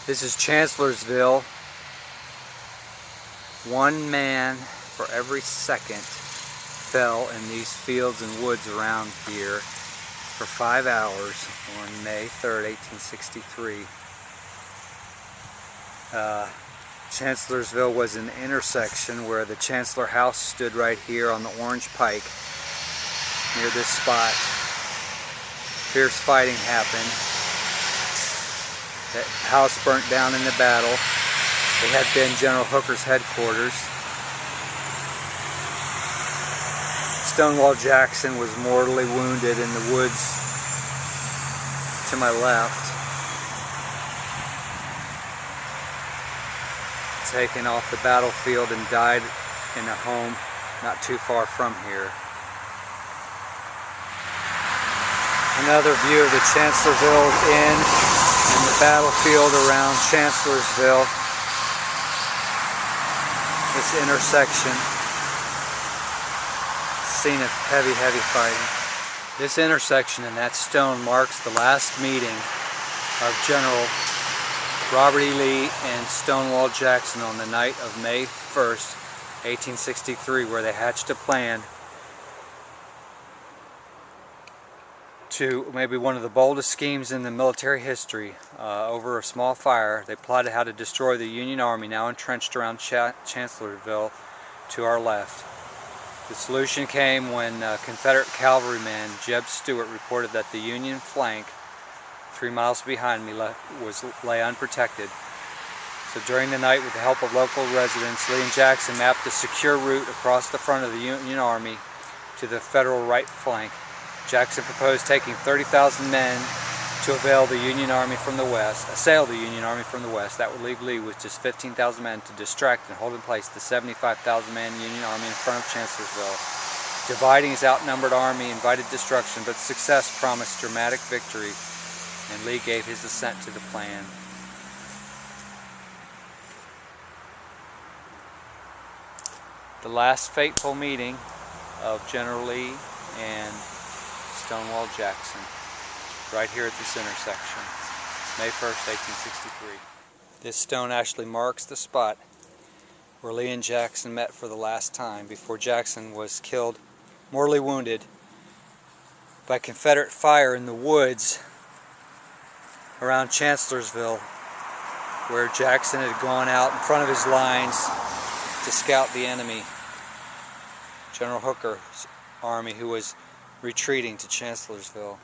This is Chancellorsville. One man for every second fell in these fields and woods around here for 5 hours on May 3rd, 1863. Chancellorsville was an intersection where the Chancellor House stood right here on the Orange Pike near this spot. Fierce fighting happened. That house burnt down in the battle. It had been General Hooker's headquarters. Stonewall Jackson was mortally wounded in the woods to my left, taken off the battlefield and died in a home not too far from here. Another view of the Chancellorsville Inn and the battlefield around Chancellorsville. This intersection, scene of heavy fighting. This intersection and that stone marks the last meeting of General Robert E. Lee and Stonewall Jackson on the night of May 1st, 1863, where they hatched a plan to maybe one of the boldest schemes in the military history. Over a small fire, they plotted how to destroy the Union Army now entrenched around Chancellorsville to our left. The solution came when Confederate cavalryman Jeb Stuart reported that the Union flank 3 miles behind me lay unprotected. So during the night, with the help of local residents, Lee and Jackson mapped a secure route across the front of the Union Army to the Federal right flank. Jackson proposed taking 30,000 men to assail the Union Army from the west. That would leave Lee with just 15,000 men to distract and hold in place the 75,000-man Union Army in front of Chancellorsville. Dividing his outnumbered army invited destruction, but success promised dramatic victory, and Lee gave his assent to the plan. The last fateful meeting of General Lee and Stonewall Jackson, right here at this intersection, May 1st, 1863. This stone actually marks the spot where Lee and Jackson met for the last time before Jackson was killed, mortally wounded, by Confederate fire in the woods around Chancellorsville, where Jackson had gone out in front of his lines to scout the enemy, General Hooker's army, who was retreating to Chancellorsville.